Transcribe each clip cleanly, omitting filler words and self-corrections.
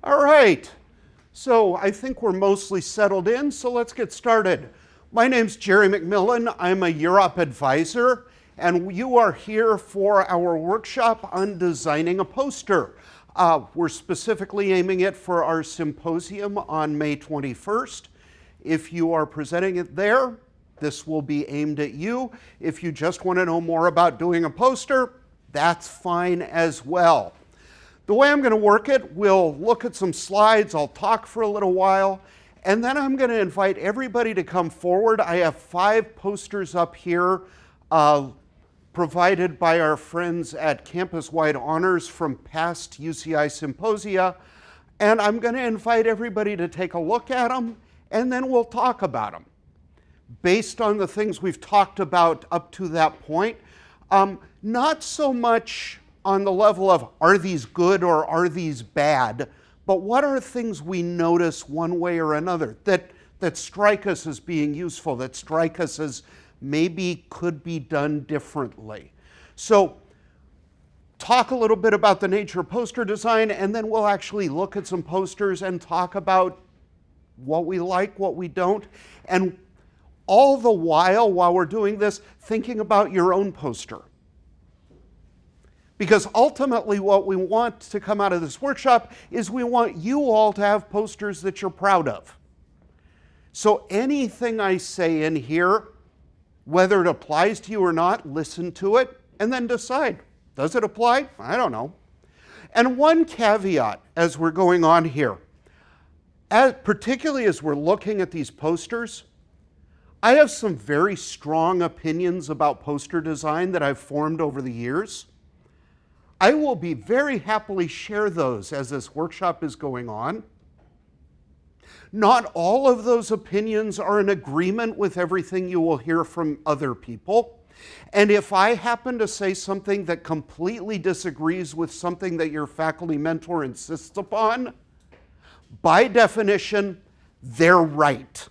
All right, so I think we're mostly settled in, so let's get started. My name's Jerry McMillan. I'm a UROP advisor, and you are here for our workshop on designing a poster. We're specifically aiming it for our symposium on May 21st. If you are presenting it there, this will be aimed at you. If you just want to know more about doing a poster, that's fine as well. The way I'm going to work it, we'll look at some slides, I'll talk for a little while, and then I'm going to invite everybody to come forward. I have 5 posters up here provided by our friends at Campus-Wide Honors from past UCI symposia, and I'm going to invite everybody to take a look at them, and then we'll talk about them. Based on the things we've talked about up to that point, not so much on the level of are these good or are these bad, but what are things we notice one way or another that strike us as being useful, that strike us as maybe could be done differently. So talk a little bit about the nature of poster design, and then we'll actually look at some posters and talk about what we like, what we don't, and all the while we're doing this, thinking about your own poster. Because ultimately what we want to come out of this workshop is we want you all to have posters that you're proud of. So anything I say in here, whether it applies to you or not, listen to it and then decide. Does it apply? I don't know. And one caveat as we're going on here, particularly as we're looking at these posters, I have some very strong opinions about poster design that I've formed over the years. I will be very happily share those as this workshop is going on. Not all of those opinions are in agreement with everything you will hear from other people. And if I happen to say something that completely disagrees with something that your faculty mentor insists upon, by definition, they're right.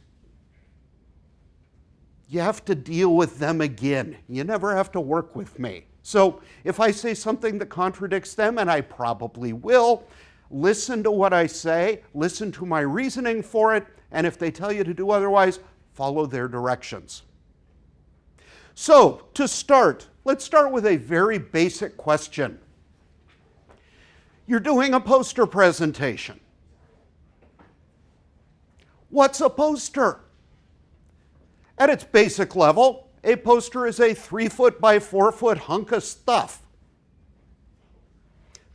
You have to deal with them again. You never have to work with me. So if I say something that contradicts them, and I probably will, listen to what I say, listen to my reasoning for it, and if they tell you to do otherwise, follow their directions. So to start, let's start with a very basic question. You're doing a poster presentation. What's a poster? At its basic level, a poster is a 3-foot by 4-foot hunk of stuff.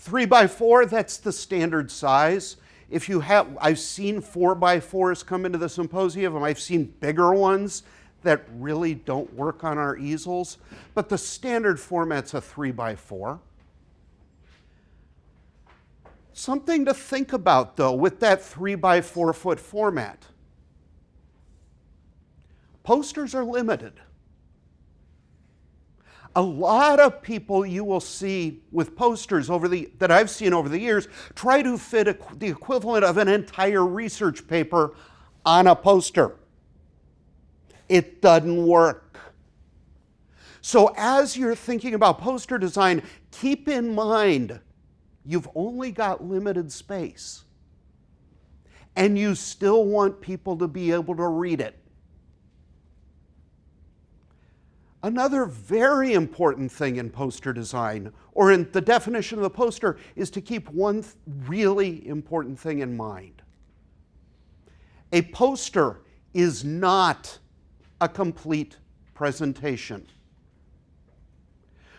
3 by 4, that's the standard size. I've seen 4 by 4s come into the symposium, and I've seen bigger ones that really don't work on our easels, but the standard format's a 3 by 4. Something to think about though with that 3 by 4 foot format. Posters are limited. A lot of people you will see with posters that I've seen over the years try to fit the equivalent of an entire research paper on a poster. It doesn't work. So as you're thinking about poster design, keep in mind you've only got limited space, and you still want people to be able to read it. Another very important thing in poster design, or in the definition of the poster, is to keep one really important thing in mind. A poster is not a complete presentation.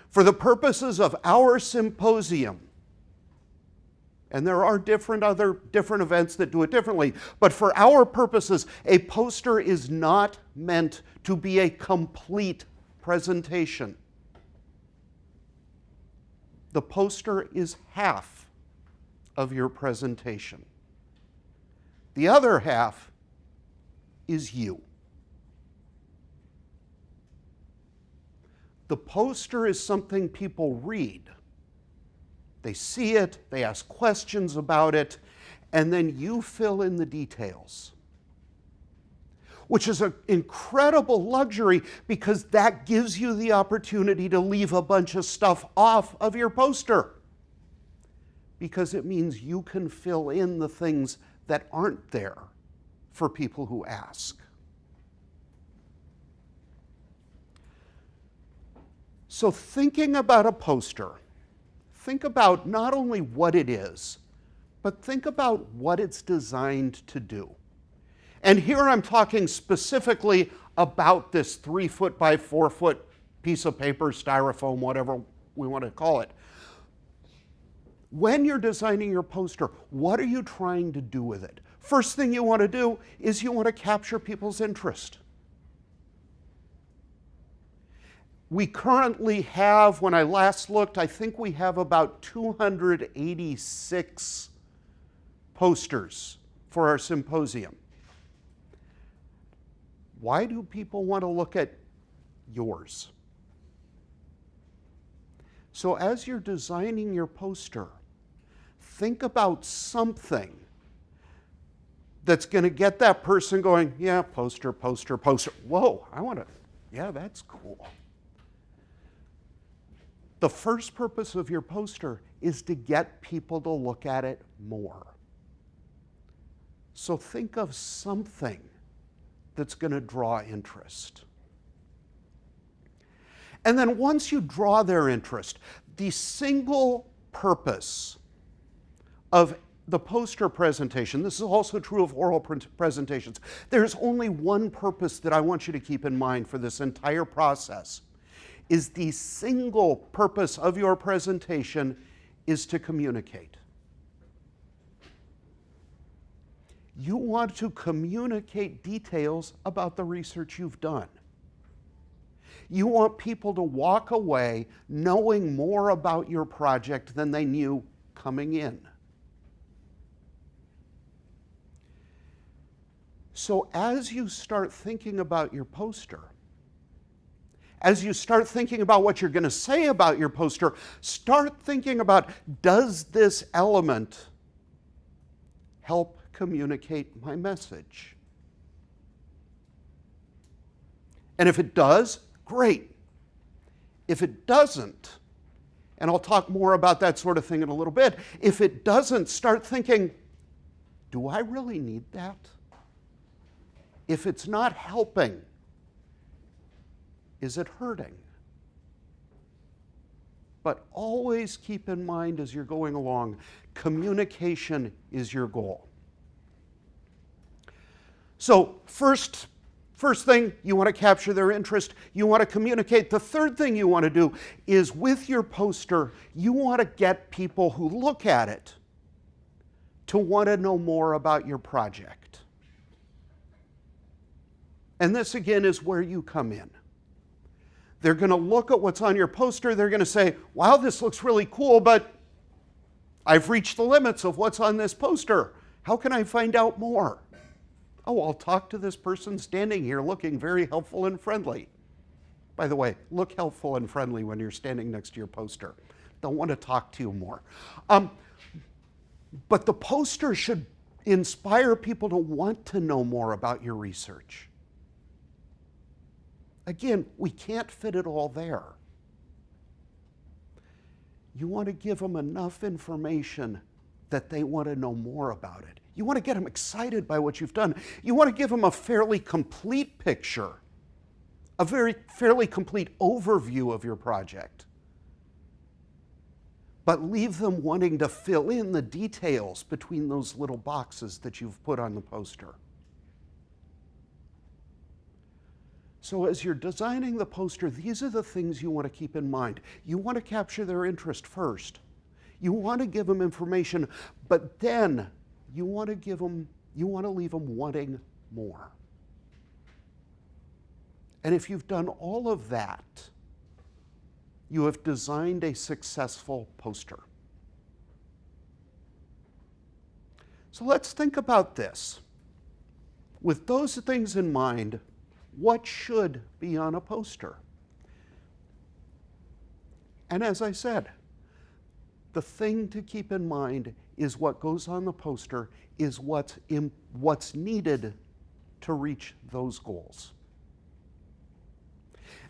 For the purposes of our symposium, and there are different events that do it differently, but for our purposes, a poster is not meant to be a complete presentation. The poster is half of your presentation. The other half is you. The poster is something people read. They see it, they ask questions about it, and then you fill in the details. which is an incredible luxury because that gives you the opportunity to leave a bunch of stuff off of your poster. because it means you can fill in the things that aren't there for people who ask. So thinking about a poster, think about not only what it is, but think about what it's designed to do. And here I'm talking specifically about this 3-foot by 4-foot piece of paper, styrofoam, whatever we want to call it. When you're designing your poster, what are you trying to do with it? First thing you want to do is you want to capture people's interest. We currently have, when I last looked, I think we have about 286 posters for our symposium. Why do people want to look at yours? So as you're designing your poster, think about something that's going to get that person going, yeah, poster, poster, poster. Whoa, I want to, yeah, that's cool. The first purpose of your poster is to get people to look at it more. So think of something that's going to draw interest. And then once you draw their interest, the single purpose of the poster presentation, this is also true of oral presentations, there's only one purpose that I want you to keep in mind for this entire process, is the single purpose of your presentation is to communicate. You want to communicate details about the research you've done. You want people to walk away knowing more about your project than they knew coming in. So as you start thinking about your poster, as you start thinking about what you're going to say about your poster, start thinking about, does this element help communicate my message? And if it does, great. If it doesn't, and I'll talk more about that sort of thing in a little bit, if it doesn't, start thinking, do I really need that? If it's not helping, is it hurting? But always keep in mind as you're going along, communication is your goal. So first thing, you want to capture their interest. You want to communicate. The third thing you want to do is with your poster, you want to get people who look at it to want to know more about your project. And this again is where you come in. They're going to look at what's on your poster. They're going to say, wow, this looks really cool, but I've reached the limits of what's on this poster. How can I find out more? Oh, I'll talk to this person standing here looking very helpful and friendly. By the way, look helpful and friendly when you're standing next to your poster. They'll want to talk to you more. But the poster should inspire people to want to know more about your research. Again, we can't fit it all there. You want to give them enough information that they want to know more about it. You want to get them excited by what you've done. You want to give them a fairly complete picture, a fairly complete overview of your project. But leave them wanting to fill in the details between those little boxes that you've put on the poster. So as you're designing the poster, these are the things you want to keep in mind. You want to capture their interest first. You want to give them information, but then you want to leave them wanting more. And if you've done all of that, you have designed a successful poster. So let's think about this. With those things in mind, what should be on a poster? And as I said, the thing to keep in mind is what goes on the poster is what's needed to reach those goals.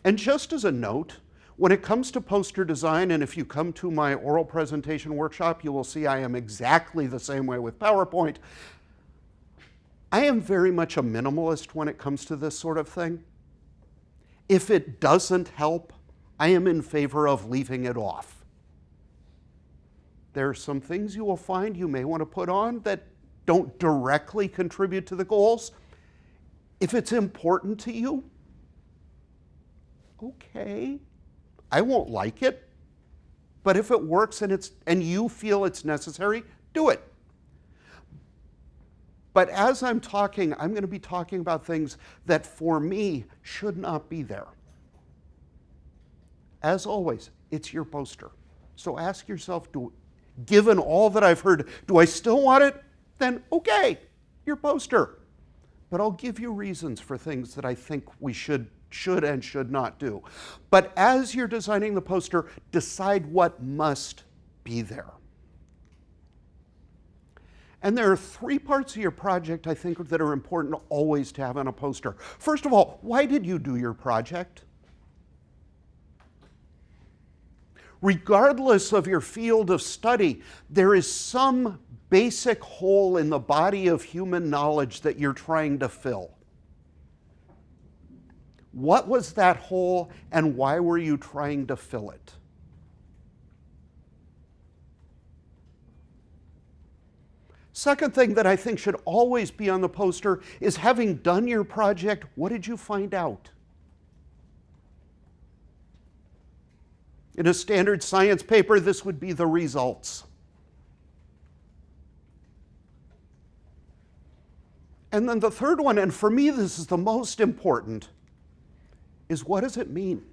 And just as a note, When it comes to poster design, and if you come to my oral presentation workshop, you will see I am exactly the same way with PowerPoint. I am very much a minimalist when it comes to this sort of thing. If it doesn't help, I am in favor of leaving it off. There are some things you will find you may want to put on that don't directly contribute to the goals. If it's important to you, okay. I won't like it, but if it works and you feel it's necessary, do it. But as I'm talking, I'm going to be talking about things that for me should not be there. As always, it's your poster. So ask yourself, given all that I've heard, do I still want it? Then okay, your poster. But I'll give you reasons for things that I think we should and should not do. But as you're designing the poster, decide what must be there. And there are 3 parts of your project, I think, that are important always to have on a poster. First of all, why did you do your project? Regardless of your field of study, there is some basic hole in the body of human knowledge that you're trying to fill. What was that hole, and why were you trying to fill it? Second thing that I think should always be on the poster is, having done your project, what did you find out? In a standard science paper, this would be the results. And then the third one, and for me this is the most important, is what does it mean?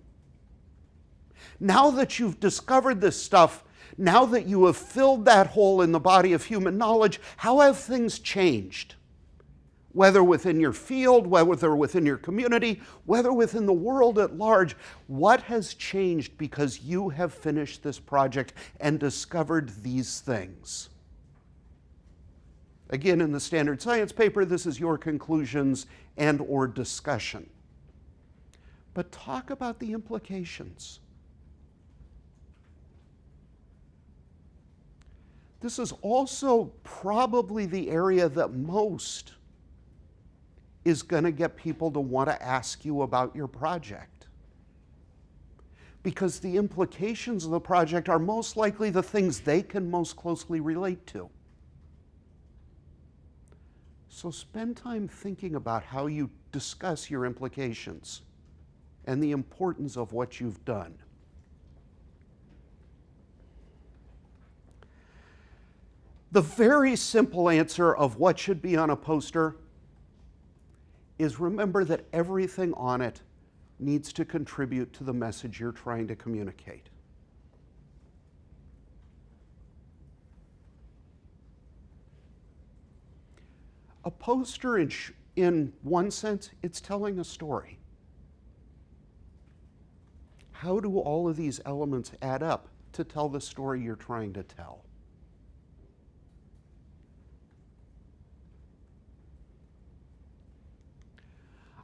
Now that you've discovered this stuff, now that you have filled that hole in the body of human knowledge, how have things changed? Whether within your field, whether within your community, whether within the world at large, what has changed because you have finished this project and discovered these things? Again, in the standard science paper, this is your conclusions and/or discussion. But talk about the implications. This is also probably the area that most is going to get people to want to ask you about your project. Because the implications of the project are most likely the things they can most closely relate to. So spend time thinking about how you discuss your implications and the importance of what you've done. The very simple answer of what should be on a poster is, remember that everything on it needs to contribute to the message you're trying to communicate. A poster, in one sense, it's telling a story. How do all of these elements add up to tell the story you're trying to tell?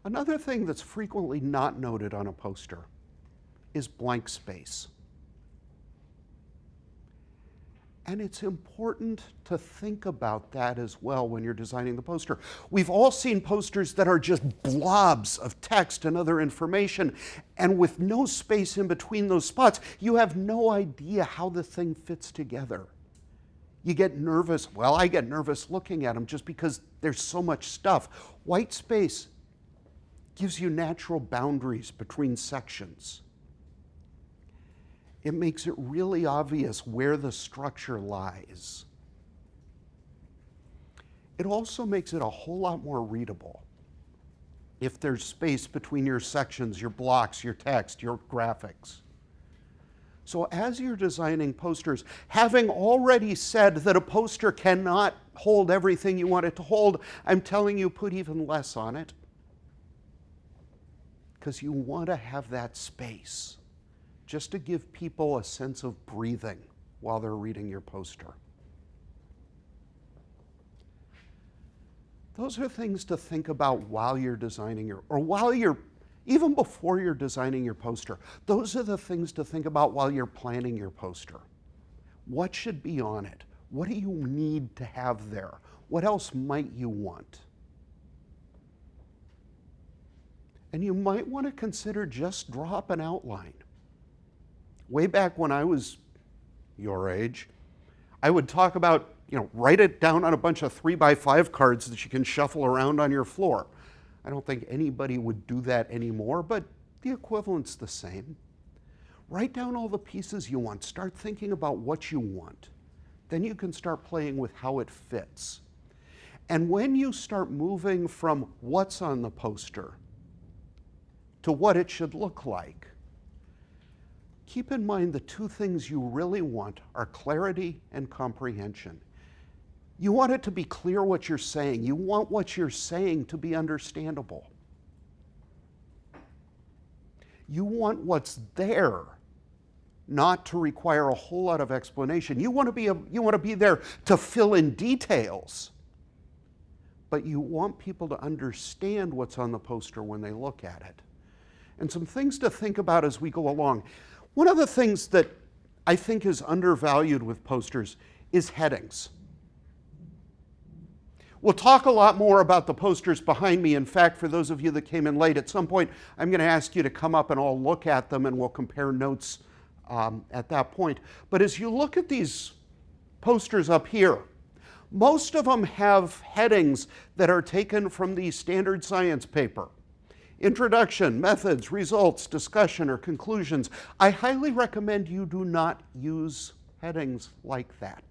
Another thing that's frequently not noted on a poster is blank space. And it's important to think about that as well when you're designing the poster. We've all seen posters that are just blobs of text and other information, and with no space in between those spots, you have no idea how the thing fits together. You get nervous. Well, I get nervous looking at them just because there's so much stuff. White space gives you natural boundaries between sections. It makes it really obvious where the structure lies. It also makes it a whole lot more readable. If there's space between your sections, your blocks, your text, your graphics. So as you're designing posters, having already said that a poster cannot hold everything you want it to hold, I'm telling you, put even less on it. Because you want to have that space, just to give people a sense of breathing while they're reading your poster. Those are things to think about while you're designing or while you're even before you're designing your poster. Those are the things to think about while you're planning your poster. What should be on it? What do you need to have there? What else might you want? And you might want to consider just draw up an outline. Way back when I was your age, I would talk about, write it down on a bunch of 3x5 cards that you can shuffle around on your floor. I don't think anybody would do that anymore, but the equivalent's the same. Write down all the pieces you want. Start thinking about what you want. Then you can start playing with how it fits. And when you start moving from what's on the poster to what it should look like, keep in mind the two things you really want are clarity and comprehension. You want it to be clear what you're saying. You want what you're saying to be understandable. You want what's there not to require a whole lot of explanation. You want to be there to fill in details, but you want people to understand what's on the poster when they look at it. And some things to think about as we go along. One of the things that I think is undervalued with posters is headings. We'll talk a lot more about the posters behind me. In fact, for those of you that came in late, at some point I'm going to ask you to come up and all look at them and we'll compare notes at that point. But as you look at these posters up here, most of them have headings that are taken from the standard science paper. Introduction, methods, results, discussion, or conclusions. I highly recommend you do not use headings like that.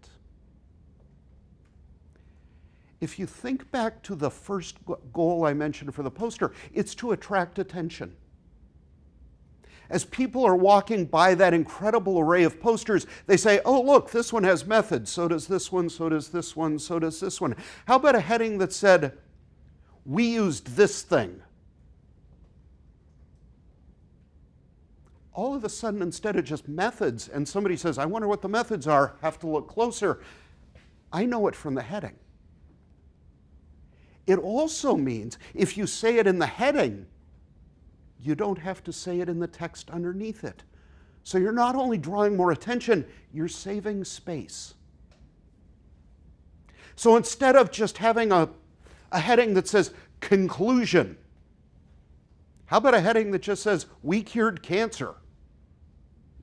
If you think back to the first goal I mentioned for the poster, it's to attract attention. As people are walking by that incredible array of posters, they say, oh, look, this one has methods, so does this one, so does this one, so does this one. How about a heading that said, we used this thing? All of a sudden, instead of just methods, and somebody says, I wonder what the methods are, have to look closer, I know it from the heading. It also means if you say it in the heading, you don't have to say it in the text underneath it. So you're not only drawing more attention, you're saving space. So instead of just having a heading that says conclusion, how about a heading that just says we cured cancer?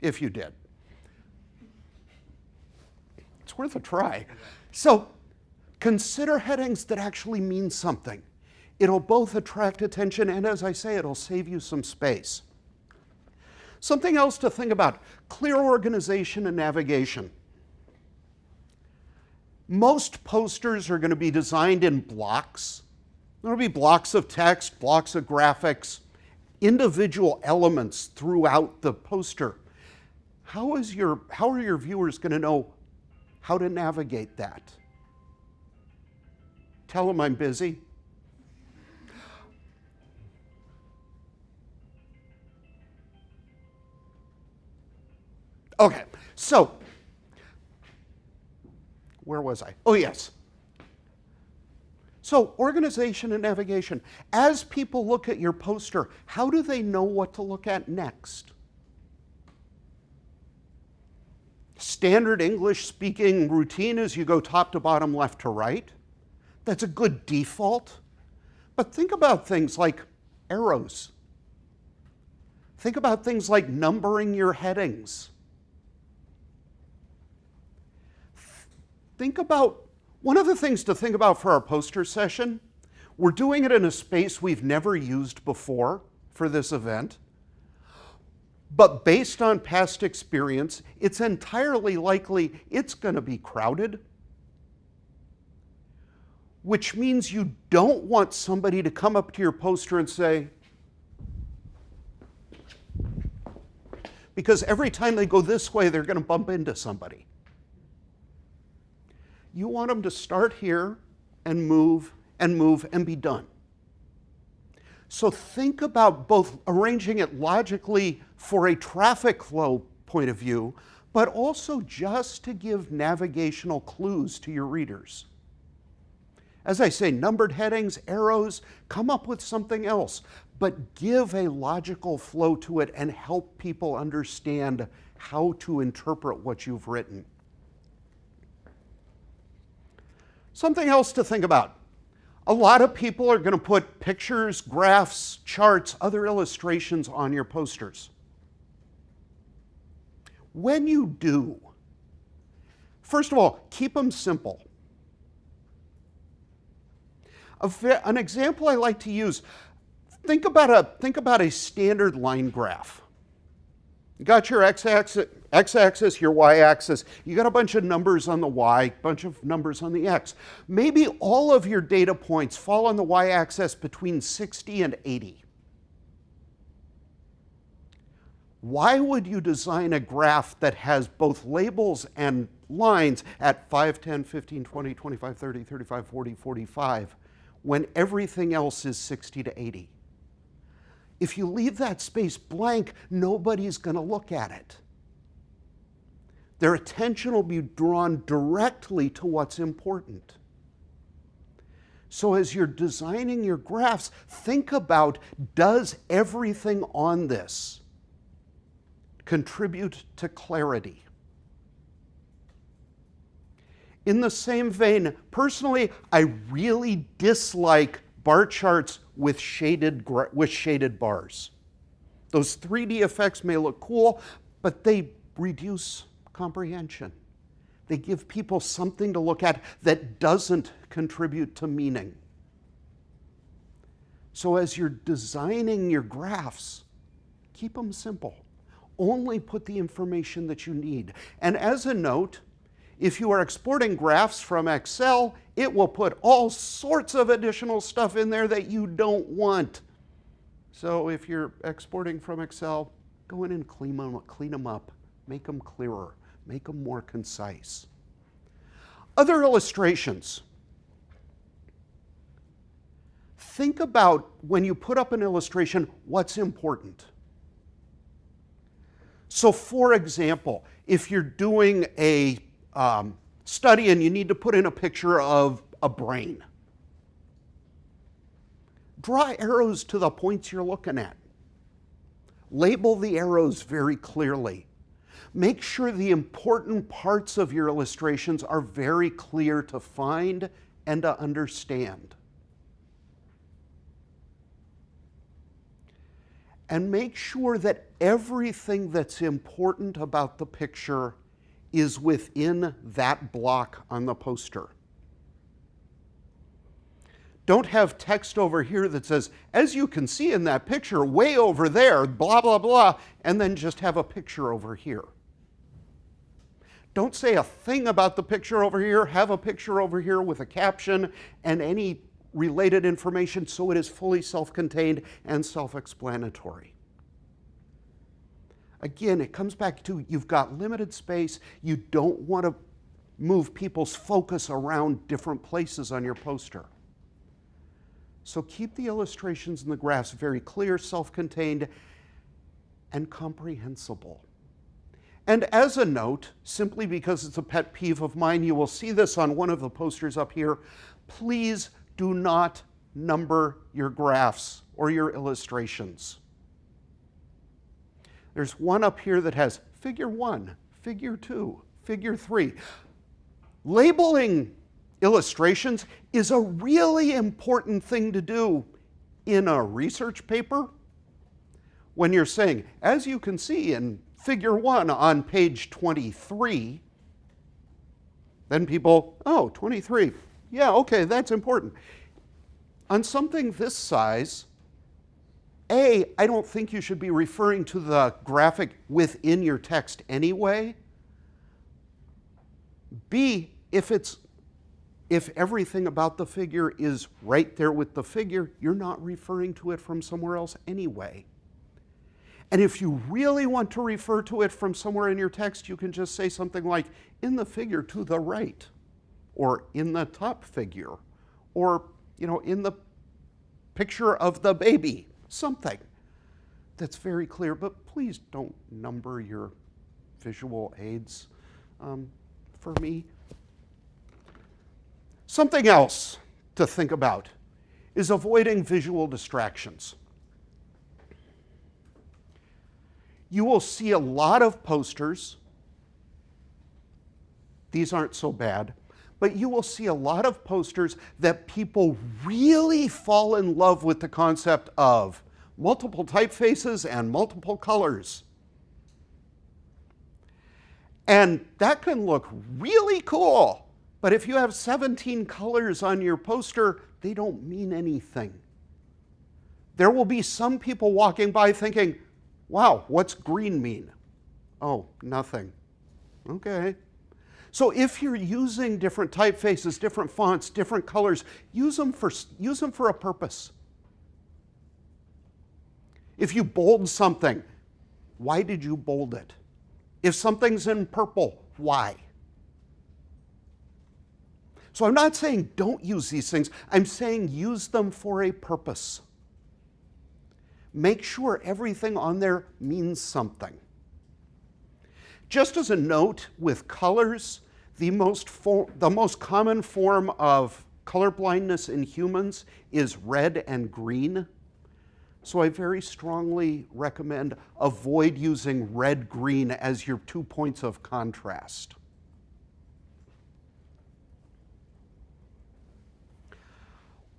If you did. It's worth a try. So consider headings that actually mean something. It'll both attract attention and, as I say, it'll save you some space. Something else to think about, clear organization and navigation. Most posters are going to be designed in blocks. There will be blocks of text, blocks of graphics, individual elements throughout the poster. How are your viewers going to know how to navigate that? Tell them I'm busy. Okay, so where was I? Oh, yes. So organization and navigation. As people look at your poster, how do they know what to look at next? Standard English speaking routine is you go top to bottom, left to right. That's a good default. But think about things like arrows. Think about things like numbering your headings. Think about, one of the things to think about for our poster session, we're doing it in a space we've never used before for this event. But based on past experience, it's entirely likely it's going to be crowded, which means you don't want somebody to come up to your poster and say, because every time they go this way, they're going to bump into somebody. You want them to start here and move and be done. So think about both arranging it logically for a traffic flow point of view, but also just to give navigational clues to your readers. As I say, numbered headings, arrows, come up with something else, but give a logical flow to it and help people understand how to interpret what you've written. Something else to think about. A lot of people are going to put pictures, graphs, charts, other illustrations on your posters. When you do, first of all, keep them simple. An example I like to use, think about a standard line graph. You got your x-axis, your y-axis. You got a bunch of numbers on the y, bunch of numbers on the x. Maybe all of your data points fall on the y-axis between 60 and 80. Why would you design a graph that has both labels and lines at 5, 10, 15, 20, 25, 30, 35, 40, 45, when everything else is 60 to 80? If you leave that space blank, nobody's going to look at it. Their attention will be drawn directly to what's important. So as you're designing your graphs, think about, does everything on this contribute to clarity? In the same vein, personally, I really dislike bar charts with shaded bars. Those 3D effects may look cool, but they reduce comprehension. They give people something to look at that doesn't contribute to meaning. So as you're designing your graphs, keep them simple. Only put the information that you need. And as a note, if you are exporting graphs from Excel, it will put all sorts of additional stuff in there that you don't want. So if you're exporting from Excel, go in and clean them up, make them clearer, make them more concise. Other illustrations. Think about, when you put up an illustration, what's important. So for example, if you're doing a study and you need to put in a picture of a brain, draw arrows to the points you're looking at. Label the arrows very clearly. Make sure the important parts of your illustrations are very clear to find and to understand. And make sure that everything that's important about the picture is within that block on the poster. Don't have text over here that says, as you can see in that picture, way over there, blah, blah, blah, and then just have a picture over here. Don't say a thing about the picture over here, have a picture over here with a caption and any related information so it is fully self-contained and self-explanatory. Again, it comes back to, you've got limited space. You don't want to move people's focus around different places on your poster. So keep the illustrations and the graphs very clear, self-contained, and comprehensible. And as a note, simply because it's a pet peeve of mine, you will see this on one of the posters up here, please do not number your graphs or your illustrations. There's one up here that has figure 1, figure 2, figure 3. Labeling illustrations is a really important thing to do in a research paper when you're saying, as you can see in figure 1 on page 23, then people, oh, 23, yeah, okay, that's important. On something this size, A, I don't think you should be referring to the graphic within your text anyway. B, if everything about the figure is right there with the figure, you're not referring to it from somewhere else anyway. And if you really want to refer to it from somewhere in your text, you can just say something like, in the figure to the right, or in the top figure, or in the picture of the baby, something that's very clear. But please don't number your visual aids for me. Something else to think about is avoiding visual distractions. You will see a lot of posters. These aren't so bad, but you will see a lot of posters that people really fall in love with the concept of multiple typefaces and multiple colors. And that can look really cool, but if you have 17 colors on your poster, they don't mean anything. There will be some people walking by thinking, wow, what's green mean? Oh, nothing. Okay. So if you're using different typefaces, different fonts, different colors, use them for a purpose. If you bold something, why did you bold it? If something's in purple, why? So I'm not saying don't use these things. I'm saying use them for a purpose. Make sure everything on there means something. Just as a note with colors, the most common form of color blindness in humans is red and green. So I very strongly recommend avoid using red-green as your 2 points of contrast.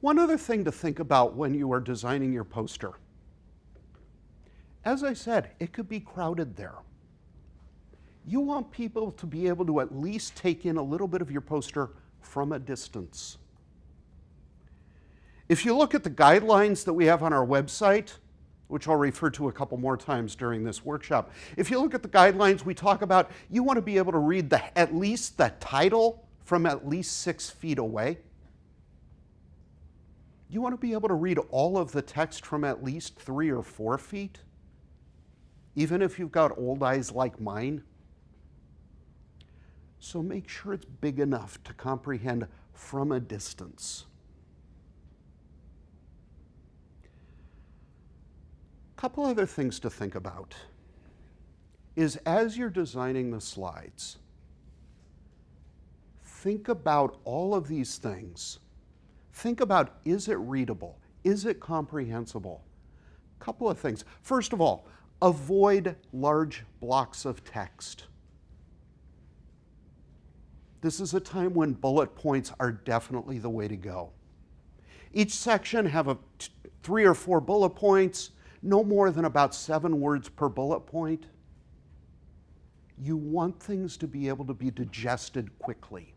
One other thing to think about when you are designing your poster. As I said, it could be crowded there. You want people to be able to at least take in a little bit of your poster from a distance. If you look at the guidelines that we have on our website, which I'll refer to a couple more times during this workshop, if you look at the guidelines, we talk about you want to be able to read at least the title from at least 6 feet away. You want to be able to read all of the text from at least 3 or 4 feet, even if you've got old eyes like mine. So make sure it's big enough to comprehend from a distance. A couple other things to think about is as you're designing the slides, think about all of these things. Think about, is it readable? Is it comprehensible? A couple of things. First of all, avoid large blocks of text. This is a time when bullet points are definitely the way to go. Each section have 3 or 4 bullet points, no more than about 7 words per bullet point. You want things to be able to be digested quickly.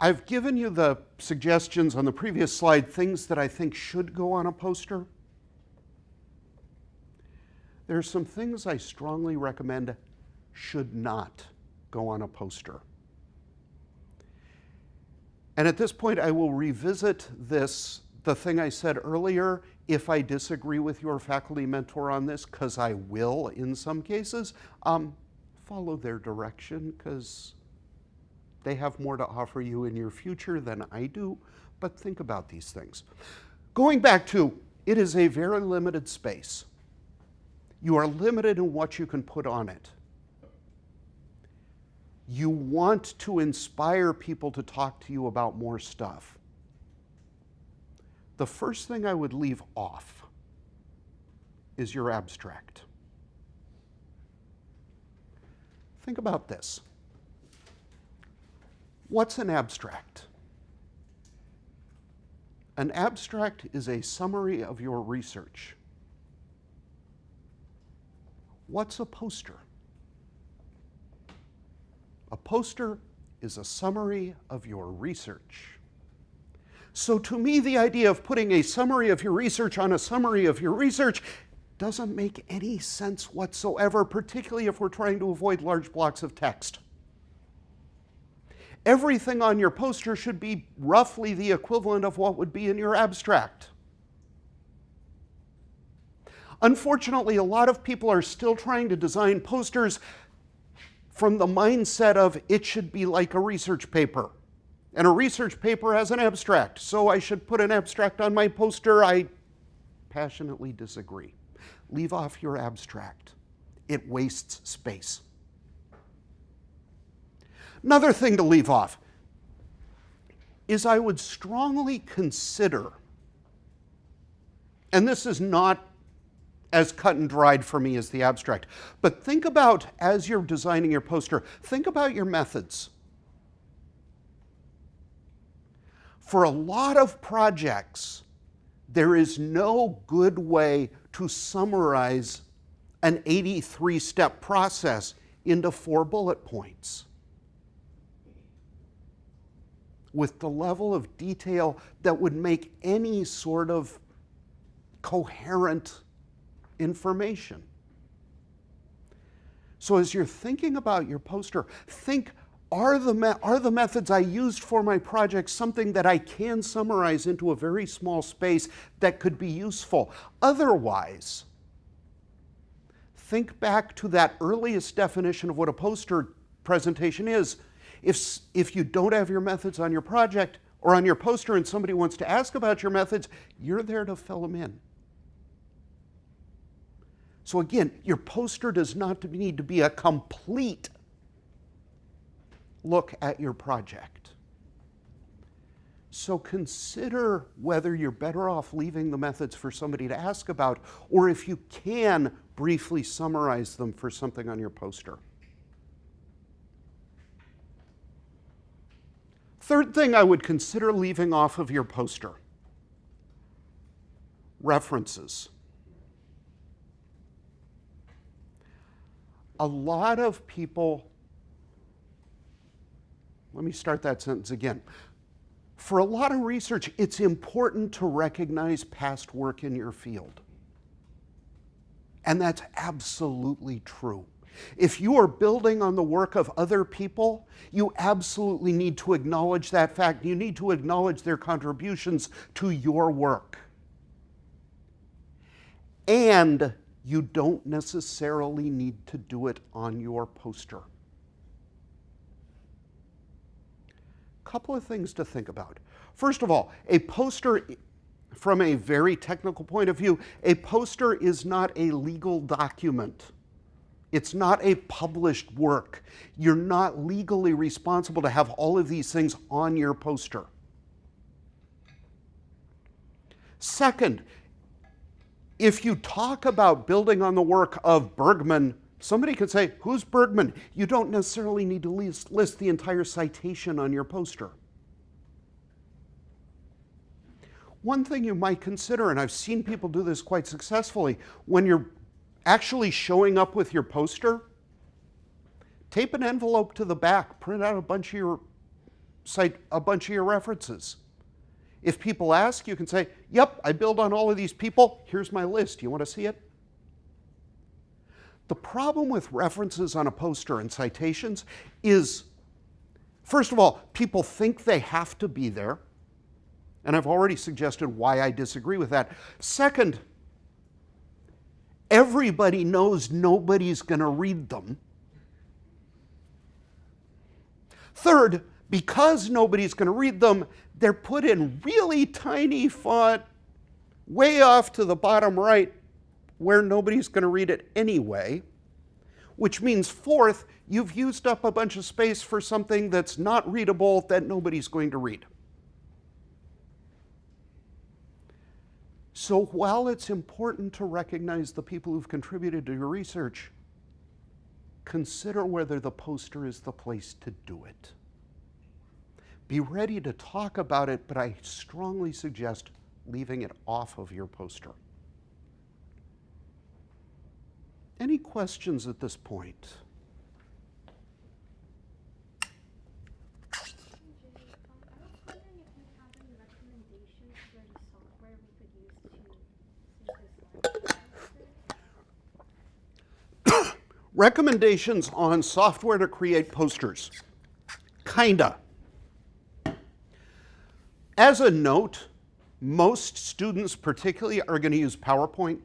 I've given you the suggestions on the previous slide, things that I think should go on a poster. There are some things I strongly recommend should not go on a poster. And at this point, I will revisit the thing I said earlier. If I disagree with your faculty mentor on this, because I will in some cases, follow their direction, because they have more to offer you in your future than I do, but think about these things. Going back to, it is a very limited space. You are limited in what you can put on it. You want to inspire people to talk to you about more stuff. The first thing I would leave off is your abstract. Think about this. What's an abstract? An abstract is a summary of your research. What's a poster? A poster is a summary of your research. So to me, the idea of putting a summary of your research on a summary of your research doesn't make any sense whatsoever, particularly if we're trying to avoid large blocks of text. Everything on your poster should be roughly the equivalent of what would be in your abstract. Unfortunately, a lot of people are still trying to design posters from the mindset of it should be like a research paper. And a research paper has an abstract, so I should put an abstract on my poster. I passionately disagree. Leave off your abstract. It wastes space. Another thing to leave off is I would strongly consider, and this is not as cut and dried for me as the abstract, but think about, as you're designing your poster, think about your methods. For a lot of projects, there is no good way to summarize an 83-step process into 4 bullet points with the level of detail that would make any sort of coherent information. So as you're thinking about your poster, think, are the methods I used for my project something that I can summarize into a very small space that could be useful? Otherwise, think back to that earliest definition of what a poster presentation is. If you don't have your methods on your project or on your poster and somebody wants to ask about your methods, you're there to fill them in. So again, your poster does not need to be a complete look at your project. So consider whether you're better off leaving the methods for somebody to ask about, or if you can, briefly summarize them for something on your poster. Third thing I would consider leaving off of your poster: references. A lot of people, let me start that sentence again. For a lot of research, it's important to recognize past work in your field. And that's absolutely true. If you are building on the work of other people, you absolutely need to acknowledge that fact. You need to acknowledge their contributions to your work. And you don't necessarily need to do it on your poster. Couple of things to think about. First of all, a poster, from a very technical point of view, a poster is not a legal document. It's not a published work. You're not legally responsible to have all of these things on your poster. Second, if you talk about building on the work of Bergman, somebody could say, who's Bergman? You don't necessarily need to list the entire citation on your poster. One thing you might consider, and I've seen people do this quite successfully, when you're actually showing up with your poster, tape an envelope to the back, print out a bunch of your references. If people ask, you can say, yep, I build on all of these people, here's my list, you want to see it? The problem with references on a poster and citations is, first of all, people think they have to be there, and I've already suggested why I disagree with that. Second, everybody knows nobody's going to read them. Third, because nobody's going to read them, they're put in really tiny font, way off to the bottom right, where nobody's going to read it anyway, which means, fourth, you've used up a bunch of space for something that's not readable that nobody's going to read. So while it's important to recognize the people who've contributed to your research, consider whether the poster is the place to do it. Be ready to talk about it, but I strongly suggest leaving it off of your poster. Any questions at this point? Recommendations on software to create posters. Kinda. As a note, most students particularly are going to use PowerPoint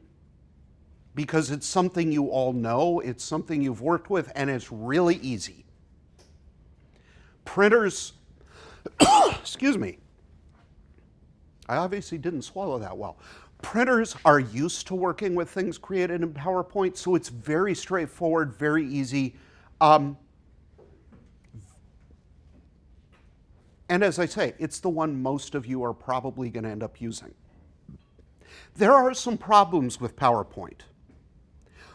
because it's something you all know, it's something you've worked with, and it's really easy. Printers, excuse me, I obviously didn't swallow that well. Printers are used to working with things created in PowerPoint, so it's very straightforward, very easy. And as I say, it's the one most of you are probably going to end up using. There are some problems with PowerPoint.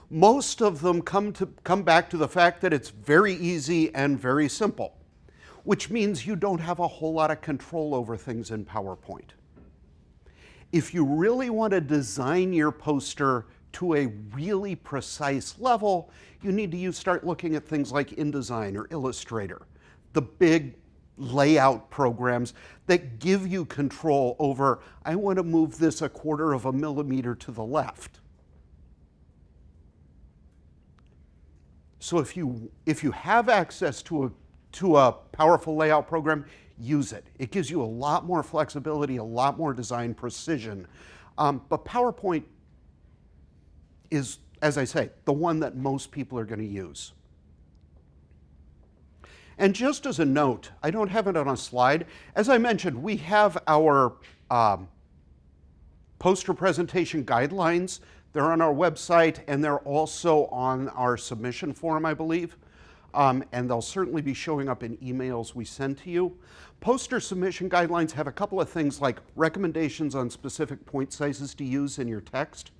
Most of them come back to the fact that it's very easy and very simple, which means you don't have a whole lot of control over things in PowerPoint. If you really want to design your poster to a really precise level, you need to start looking at things like InDesign or Illustrator, the big layout programs that give you control over, I want to move this 1/4 of a millimeter to the left. So if you have access to a powerful layout program, use it. It gives you a lot more flexibility, a lot more design precision. But PowerPoint is, as I say, the one that most people are going to use. And just as a note, I don't have it on a slide. As I mentioned, we have our poster presentation guidelines. They're on our website, and they're also on our submission form, I believe. And they'll certainly be showing up in emails we send to you. Poster submission guidelines have a couple of things like recommendations on specific point sizes to use in your text.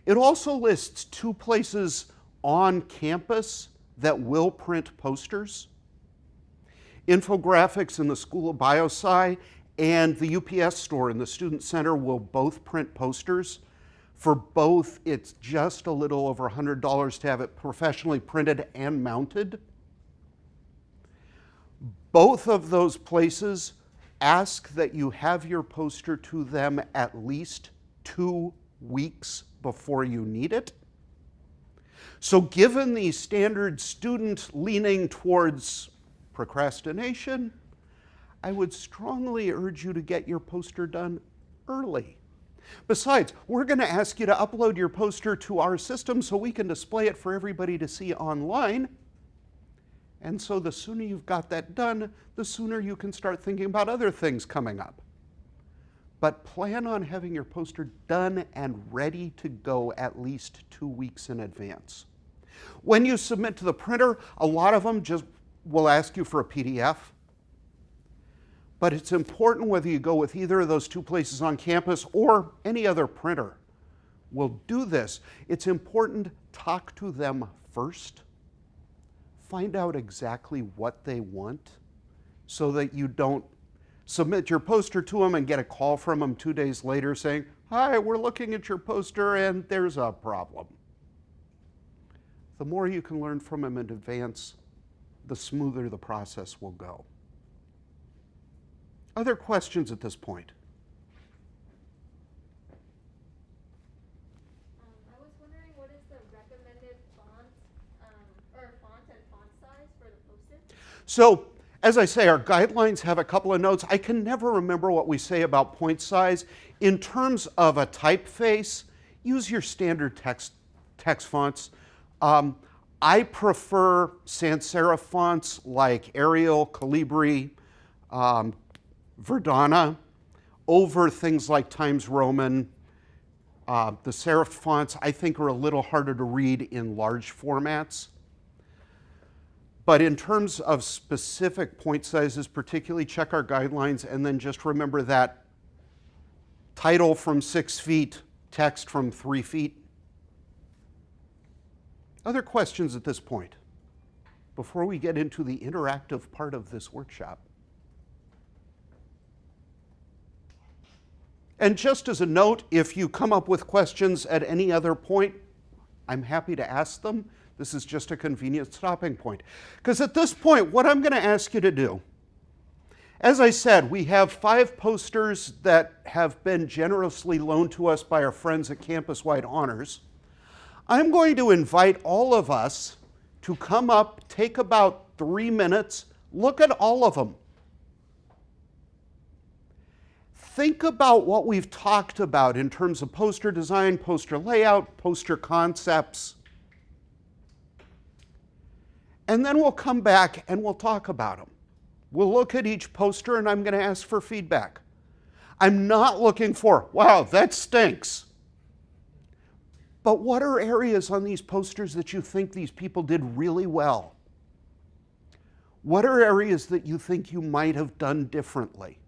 It also lists 2 places on campus that will print posters. Infographics in the School of Biosci and the UPS store in the Student Center will both print posters. For both, it's just a little over $100 to have it professionally printed and mounted. Both of those places ask that you have your poster to them at least 2 weeks before you need it. So given the standard student leaning towards procrastination, I would strongly urge you to get your poster done early. Besides, we're going to ask you to upload your poster to our system so we can display it for everybody to see online. And so the sooner you've got that done, the sooner you can start thinking about other things coming up. But plan on having your poster done and ready to go at least 2 weeks in advance. When you submit to the printer, a lot of them just will ask you for a PDF. But it's important whether you go with either of those 2 places on campus or any other printer will do this. It's important to talk to them first. Find out exactly what they want so that you don't submit your poster to them and get a call from them 2 days later saying, "Hi, we're looking at your poster and there's a problem." The more you can learn from them in advance, the smoother the process will go. Other questions at this point? I was wondering, what is the recommended font and font size for the post-it? So, as I say, our guidelines have a couple of notes. I can never remember what we say about point size. In terms of a typeface, use your standard text fonts. I prefer sans serif fonts like Arial, Calibri, Verdana over things like Times Roman. The serif fonts, I think, are a little harder to read in large formats. But in terms of specific point sizes, particularly check our guidelines and then just remember that title from 6 feet, text from 3 feet. Other questions at this point before we get into the interactive part of this workshop? And just as a note, if you come up with questions at any other point, I'm happy to ask them. This is just a convenient stopping point. Because at this point, what I'm going to ask you to do, as I said, we have 5 posters that have been generously loaned to us by our friends at Campus-Wide Honors. I'm going to invite all of us to come up, take about 3 minutes, look at all of them. Think about what we've talked about in terms of poster design, poster layout, poster concepts. And then we'll come back and we'll talk about them. We'll look at each poster and I'm going to ask for feedback. I'm not looking for, wow, that stinks. But what are areas on these posters that you think these people did really well? What are areas that you think you might have done differently?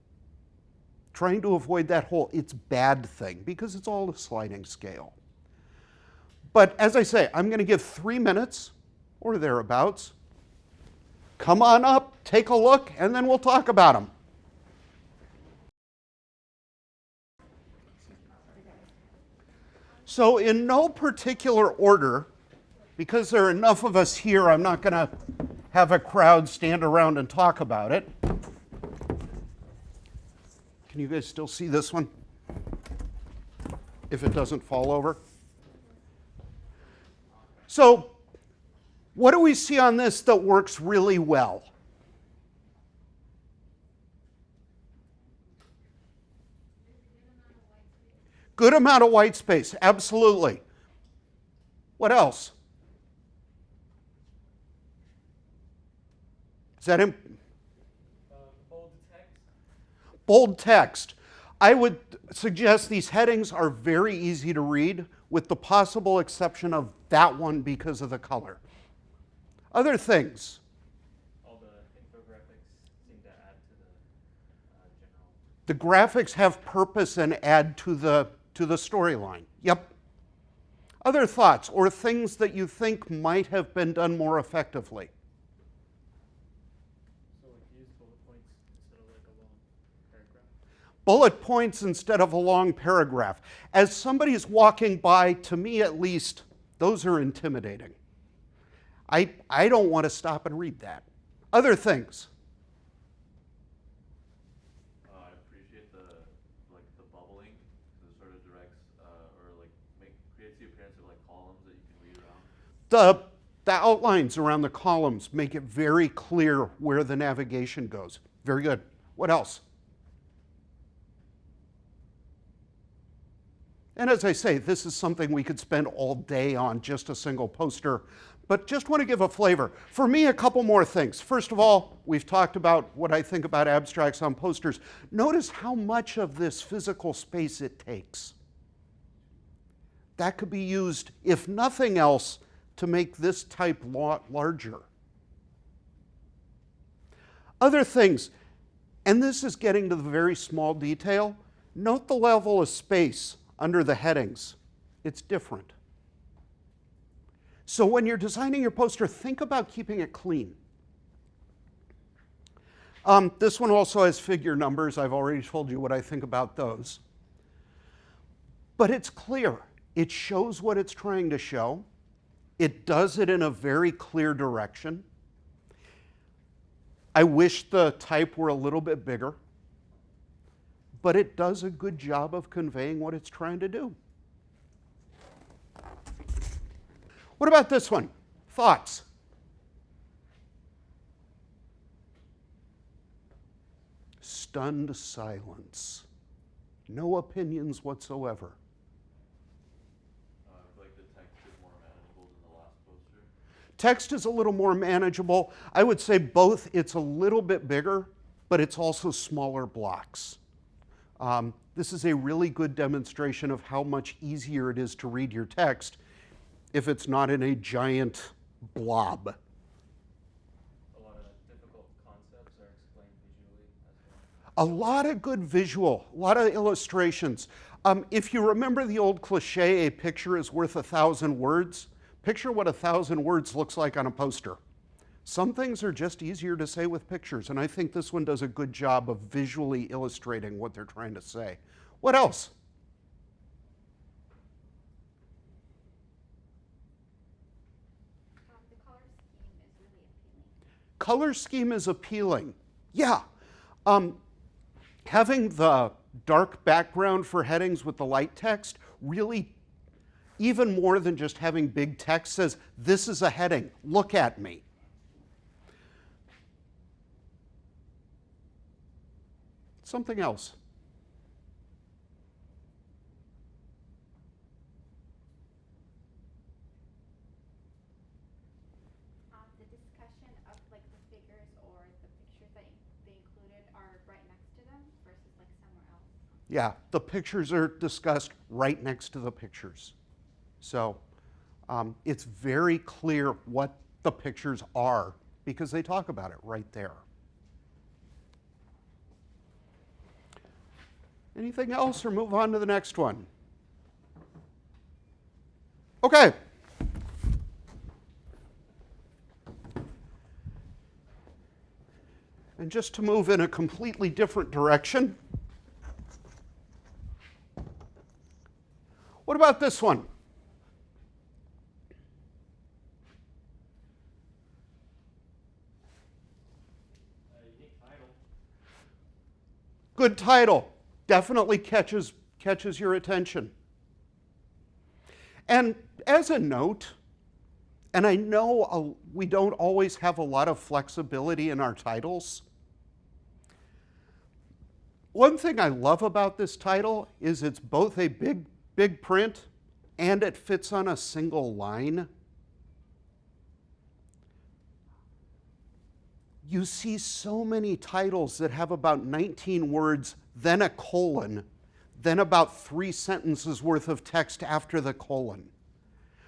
Trying to avoid that whole it's bad thing, because it's all a sliding scale. But as I say, I'm going to give 3 minutes or thereabouts. Come on up, take a look, and then we'll talk about them. So in no particular order, because there are enough of us here, I'm not going to have a crowd stand around and talk about it. Can you guys still see this one? If it doesn't fall over. So what do we see on this that works really well? Good amount of white space, absolutely. What else? Is that bold text? Bold text. I would suggest these headings are very easy to read, with the possible exception of that one because of the color. Other things. All the infographics seem to add to the general. The graphics have purpose and add to the storyline. Yep. Other thoughts or things that you think might have been done more effectively? So like use bullet points instead of like a long paragraph. Bullet points instead of a long paragraph. As somebody's walking by, to me at least, those are intimidating. I don't want to stop and read that. Other things. I appreciate the bubbling, because it sort of directs or like creates the appearance of like columns that you can read around. The outlines around the columns make it very clear where the navigation goes. Very good. What else? And as I say, this is something we could spend all day on, just a single poster, but just want to give a flavor. For me, a couple more things. First of all, we've talked about what I think about abstracts on posters. Notice how much of this physical space it takes. That could be used, if nothing else, to make this type lot larger. Other things, and this is getting to the very small detail, note the level of space under the headings. It's different. So when you're designing your poster, think about keeping it clean. This one also has figure numbers. I've already told you what I think about those. But it's clear. It shows what it's trying to show. It does it in a very clear direction. I wish the type were a little bit bigger, but it does a good job of conveying what it's trying to do. What about this one? Thoughts? Stunned silence. No opinions whatsoever. I feel like the text is more manageable than the last poster. Text is a little more manageable. I would say both. It's a little bit bigger, but it's also smaller blocks. This is a really good demonstration of how much easier it is to read your text if it's not in a giant blob. A lot of difficult concepts are explained visually as well. A lot of good visual, a lot of illustrations. If you remember the old cliche, a picture is worth 1,000 words, picture what 1,000 words looks like on a poster. Some things are just easier to say with pictures, and I think this one does a good job of visually illustrating what they're trying to say. What else? The color scheme is really appealing. Color scheme is appealing. Yeah. Having the dark background for headings with the light text really, even more than just having big text, says, this is a heading, look at me. Something else. The discussion of like the figures or the pictures that they included are right next to them versus like somewhere else. Yeah, the pictures are discussed right next to the pictures. So it's very clear what the pictures are because they talk about it right there. Anything else, or move on to the next one? Okay. And just to move in a completely different direction, what about this one? Unique title. Good title. Definitely catches your attention. And as a note, and I know we don't always have a lot of flexibility in our titles. One thing I love about this title is it's both a big print and it fits on a single line. You see so many titles that have about 19 words, then a colon, then about 3 sentences worth of text after the colon.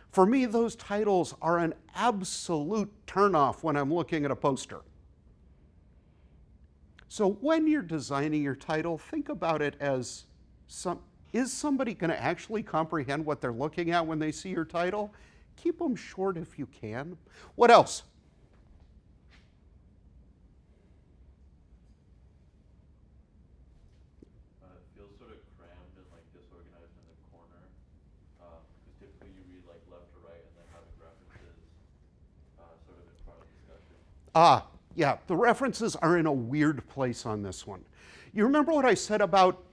For me, those titles are an absolute turnoff when I'm looking at a poster. So when you're designing your title, think about it as, is somebody going to actually comprehend what they're looking at when they see your title? Keep them short if you can. What else? It feels sort of crammed and like disorganized in the corner. Because typically you read like left to right and then having references sort of in front of discussion. Yeah, the references are in a weird place on this one. You remember what I said about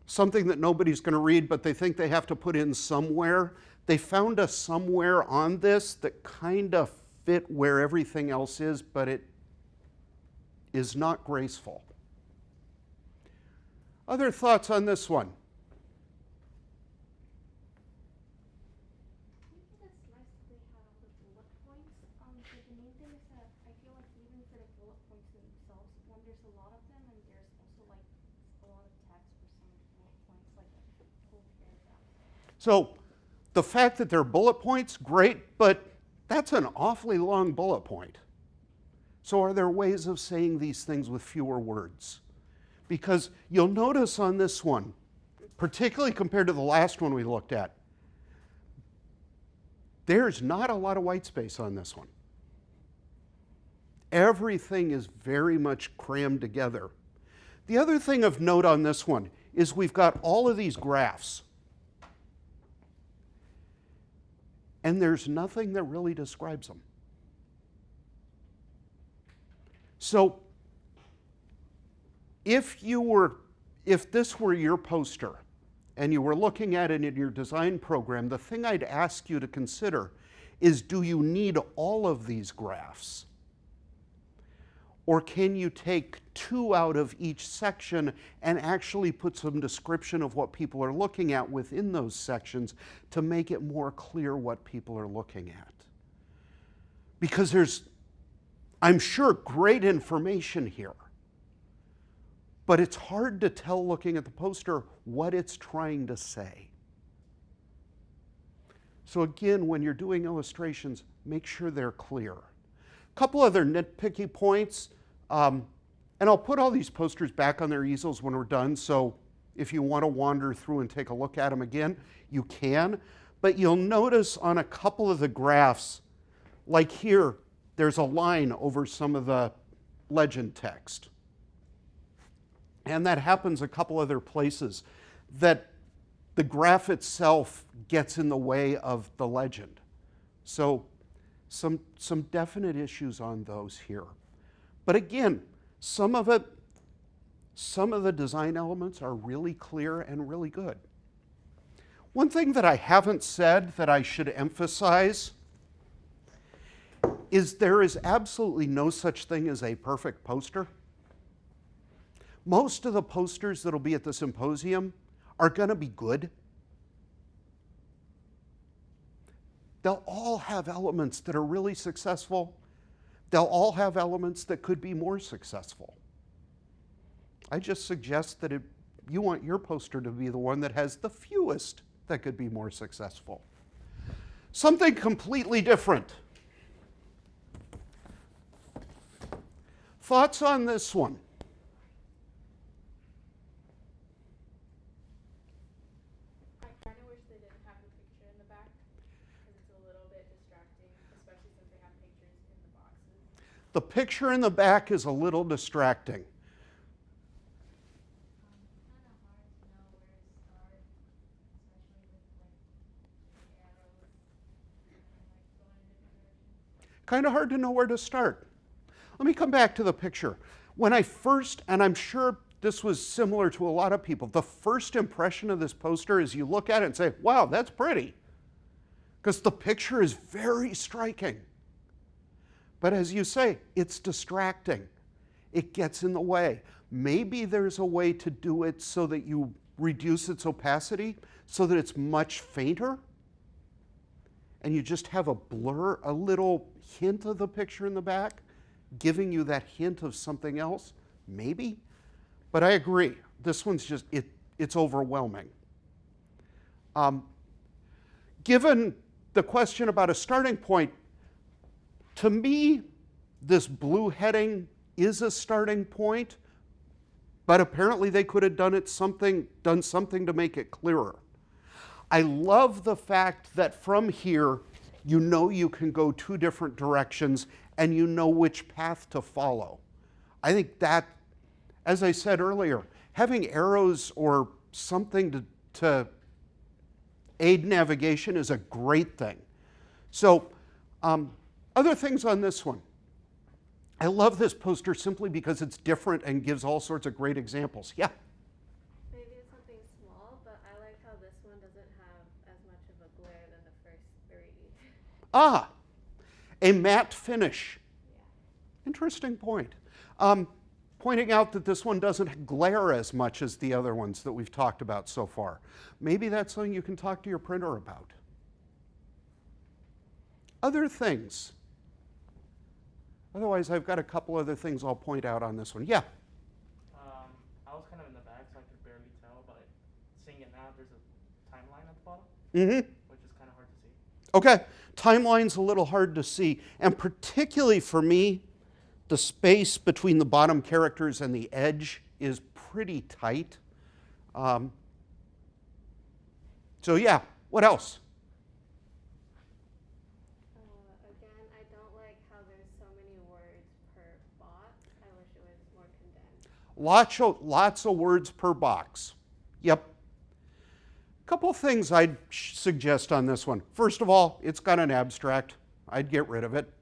something that nobody's going to read, but they think they have to put in somewhere? They found a somewhere on this that kind of fit where everything else is, but it is not graceful. Other thoughts on this one? I think it's nice that they had all the bullet points. But the main thing is that I feel like even for the bullet points themselves, when there's a lot of them and there's also like a lot of text for some of the bullet points, like a whole paragraph. So the fact that they're bullet points, great, but that's an awfully long bullet point. So are there ways of saying these things with fewer words? Because you'll notice on this one, particularly compared to the last one we looked at, there's not a lot of white space on this one. Everything is very much crammed together. The other thing of note on this one is we've got all of these graphs. And there's nothing that really describes them. So if this were your poster and you were looking at it in your design program, the thing I'd ask you to consider is, do you need all of these graphs? Or can you take 2 out of each section and actually put some description of what people are looking at within those sections to make it more clear what people are looking at? Because there's, I'm sure, great information here. But it's hard to tell looking at the poster what it's trying to say. So again, when you're doing illustrations, make sure they're clear. A couple other nitpicky points, and I'll put all these posters back on their easels when we're done, so if you want to wander through and take a look at them again, you can. But you'll notice on a couple of the graphs, like here, there's a line over some of the legend text. And that happens a couple other places, that the graph itself gets in the way of the legend. So some definite issues on those here. But again, some of the design elements are really clear and really good. One thing that I haven't said that I should emphasize is there is absolutely no such thing as a perfect poster. Most of the posters that'll be at the symposium are going to be good. They'll all have elements that are really successful. They'll all have elements that could be more successful. I just suggest that you want your poster to be the one that has the fewest that could be more successful. Something completely different. Thoughts on this one? I kind of wish they didn't have the picture in the back because it's a little bit distracting, especially since they have pictures in the boxes. The picture in the back is a little distracting. Kind of hard to know where to start. Let me come back to the picture. When I first, and I'm sure this was similar to a lot of people, the first impression of this poster is you look at it and say, wow, that's pretty. Because the picture is very striking. But as you say, it's distracting. It gets in the way. Maybe there's a way to do it so that you reduce its opacity, so that it's much fainter, and you just have a blur, a little hint of the picture in the back, giving you that hint of something else, maybe. But I agree, this one's just, it's overwhelming. Given the question about a starting point, to me, this blue heading is a starting point, but apparently they could have done something to make it clearer. I love the fact that from here, you know you can go two different directions and you know which path to follow. I think that, as I said earlier, having arrows or something to aid navigation is a great thing. So, other things on this one. I love this poster simply because it's different and gives all sorts of great examples. Yeah? Maybe it's something small, but I like how this one doesn't have as much of a glare than the first three. Ah, a matte finish. Yeah. Interesting point. Pointing out that this one doesn't glare as much as the other ones that we've talked about so far. Maybe that's something you can talk to your printer about. Other things. Otherwise, I've got a couple other things I'll point out on this one. Yeah? I was kind of in the back, so I could barely tell, but seeing it now, there's a timeline at the bottom, which is kind of hard to see. Okay, timeline's a little hard to see, and particularly for me, the space between the bottom characters and the edge is pretty tight. So yeah, what else? Again, I don't like how there's so many words per box. I wish it was more condensed. Lots of words per box. Yep. A couple things I'd suggest on this one. First of all, it's got an abstract. I'd get rid of it.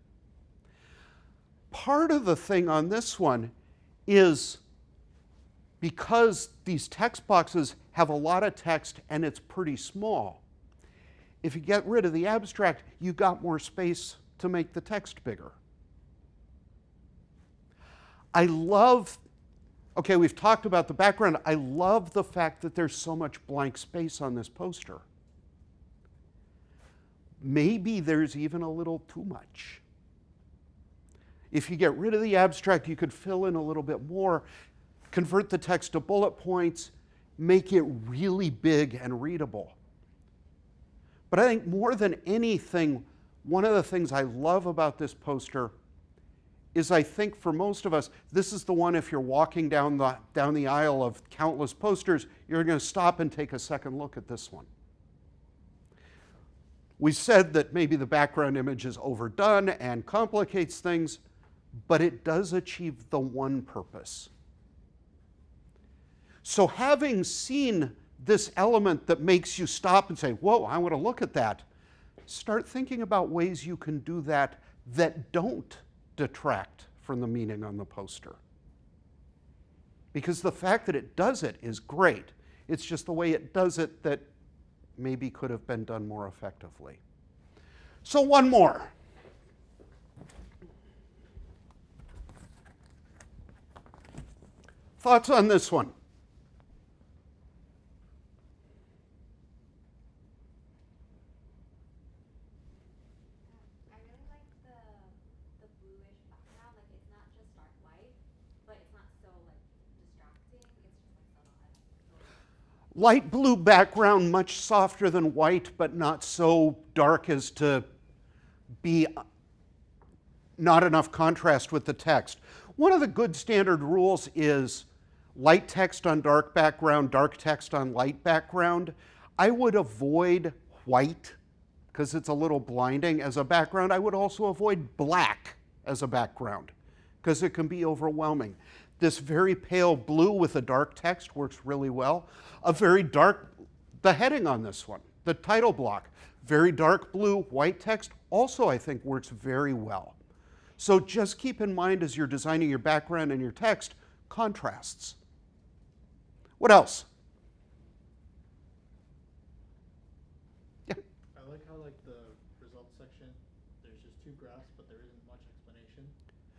Part of the thing on this one is because these text boxes have a lot of text and it's pretty small, if you get rid of the abstract, you got more space to make the text bigger. I love, okay, we've talked about the background. I love the fact that there's so much blank space on this poster. Maybe there's even a little too much. If you get rid of the abstract, you could fill in a little bit more, convert the text to bullet points, make it really big and readable. But I think more than anything, one of the things I love about this poster is I think for most of us, this is the one if you're walking down the aisle of countless posters, you're going to stop and take a second look at this one. We said that maybe the background image is overdone and complicates things, but it does achieve the one purpose. So having seen this element that makes you stop and say, whoa, I want to look at that, start thinking about ways you can do that that don't detract from the meaning on the poster. Because the fact that it does it is great. It's just the way it does it that maybe could have been done more effectively. So one more. Thoughts on this one? I really like the bluish background. Like it's not just dark white, but it's not so like distracting. It's just like subtle. I Light blue background, much softer than white, but not so dark as to be not enough contrast with the text. One of the good standard rules is light text on dark background, dark text on light background. I would avoid white because it's a little blinding as a background. I would also avoid black as a background because it can be overwhelming. This very pale blue with a dark text works really well. A very dark, the heading on this one, the title block, very dark blue, white text, also I think works very well. So just keep in mind as you're designing your background and your text, contrasts. What else? Yeah. I like how like the results section, there's just two graphs, but there isn't much explanation.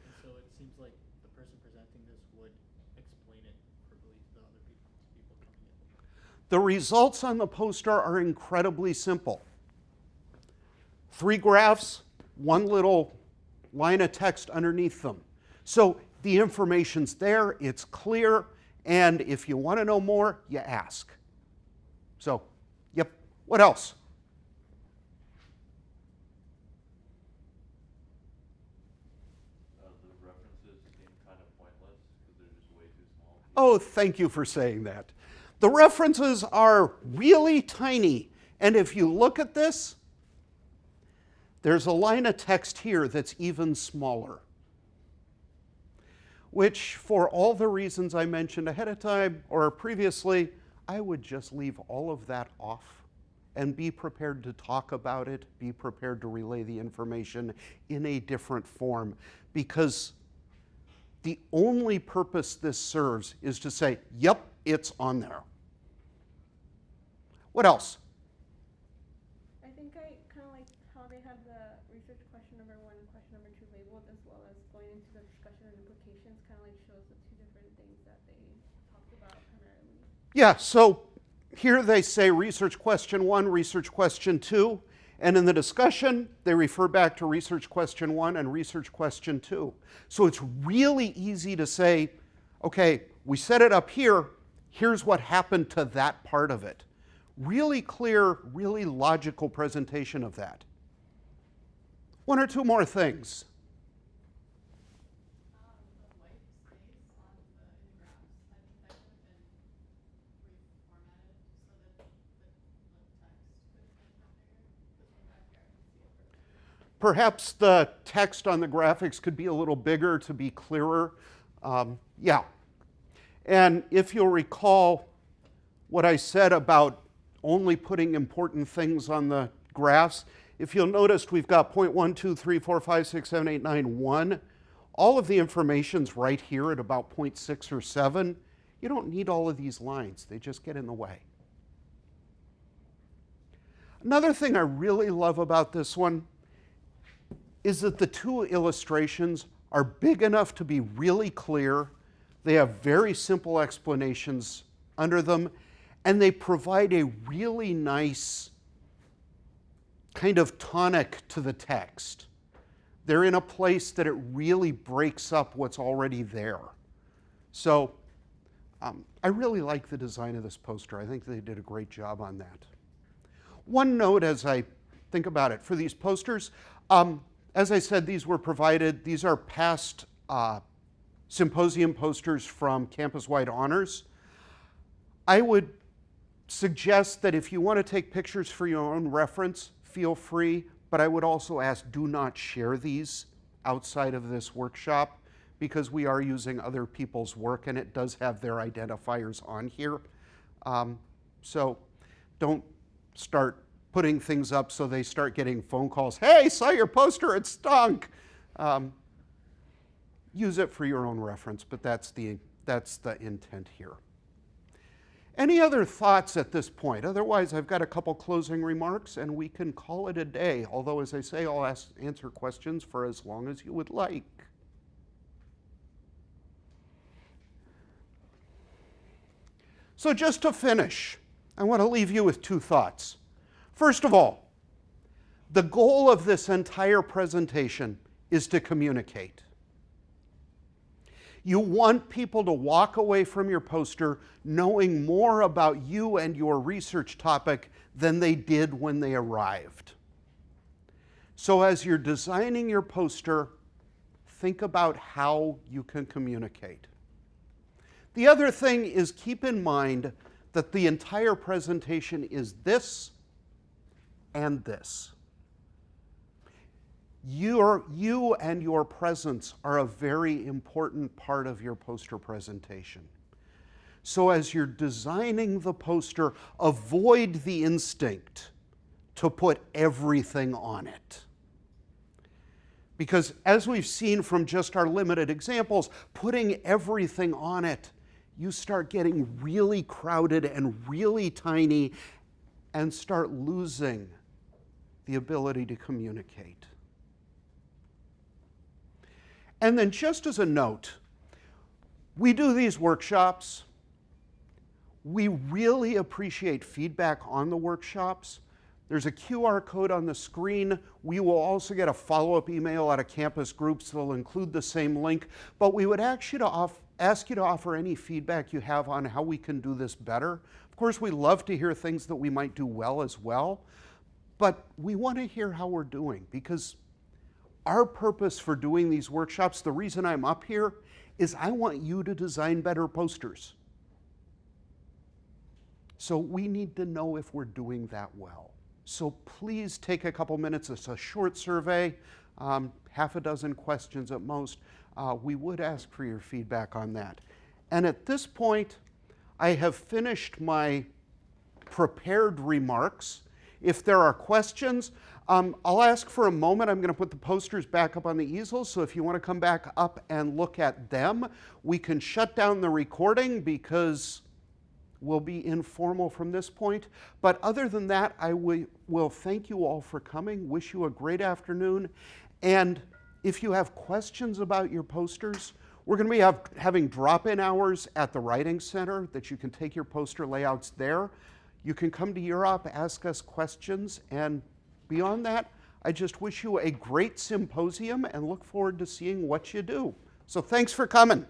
And so it seems like the person presenting this would explain it for the other people coming in. The results on the poster are incredibly simple. 3 graphs, 1 little line of text underneath them. So the information's there, it's clear, and if you want to know more, you ask. So, yep. What else? The references seem kind of pointless because they're just way too small. Oh, thank you for saying that. The references are really tiny, and if you look at this, there's a line of text here that's even smaller, which for all the reasons I mentioned ahead of time or previously, I would just leave all of that off and be prepared to talk about it, be prepared to relay the information in a different form, because the only purpose this serves is to say, yep, it's on there. What else? I think I kind of like how they had the research question number 1 and question number 2 labeled, as well as going into the discussion and implications, kind of like shows the 2 different things that they talked about primarily. Yeah, so here they say research question 1, research question 2, and in the discussion, they refer back to research question 1 and research question 2. So it's really easy to say, okay, we set it up here, here's what happened to that part of it. Really clear, really logical presentation of that. 1 or 2 more things. The white space on in the graphs, I think that could have been reformatted so that the text could have been bigger. Because from back here, I can see it perfectly. Perhaps the text on the graphics could be a little bigger to be clearer. Yeah. And if you'll recall what I said about only putting important things on the graphs, if you'll notice we've got point 1, 2, 3, 4, 5, 6, 7, 8, 9, 1. All of the information's right here at about point 6 or 7. You don't need all of these lines. They just get in the way. Another thing I really love about this one is that the 2 illustrations are big enough to be really clear. They have very simple explanations under them, and they provide a really nice kind of tonic to the text. They're in a place that it really breaks up what's already there. So I really like the design of this poster. I think they did a great job on that. One note as I think about it, for these posters, as I said, these were provided, these are past symposium posters from campus-wide honors. I would suggest that if you want to take pictures for your own reference, feel free, but I would also ask, do not share these outside of this workshop, because we are using other people's work and it does have their identifiers on here. So don't start putting things up so they start getting phone calls. Hey, saw your poster, it stunk. Use it for your own reference, but that's the intent here. Any other thoughts at this point? Otherwise, I've got a couple closing remarks and we can call it a day. Although, as I say, I'll answer questions for as long as you would like. So just to finish, I want to leave you with 2 thoughts. First of all, the goal of this entire presentation is to communicate. You want people to walk away from your poster knowing more about you and your research topic than they did when they arrived. So as you're designing your poster, think about how you can communicate. The other thing is keep in mind that the entire presentation is this and this. You and your presence are a very important part of your poster presentation. So as you're designing the poster, avoid the instinct to put everything on it. Because as we've seen from just our limited examples, putting everything on it, you start getting really crowded and really tiny and start losing the ability to communicate. And then just as a note, we do these workshops. We really appreciate feedback on the workshops. There's a QR code on the screen. We will also get a follow-up email out of campus groups that'll include the same link. But we would ask you to offer any feedback you have on how we can do this better. Of course, we love to hear things that we might do well as well. But we want to hear how we're doing, because our purpose for doing these workshops, the reason I'm up here, is I want you to design better posters. So we need to know if we're doing that well. So please take a couple minutes. It's a short survey, half a dozen questions at most. We would ask for your feedback on that. And at this point, I have finished my prepared remarks. If there are questions, I'll ask for a moment. I'm going to put the posters back up on the easel, so if you want to come back up and look at them, we can shut down the recording because we'll be informal from this point. But other than that, I will thank you all for coming, wish you a great afternoon, and if you have questions about your posters, we're going to be having drop-in hours at the Writing Center that you can take your poster layouts there. You can come to UROP, ask us questions, and beyond that, I just wish you a great symposium and look forward to seeing what you do. So thanks for coming.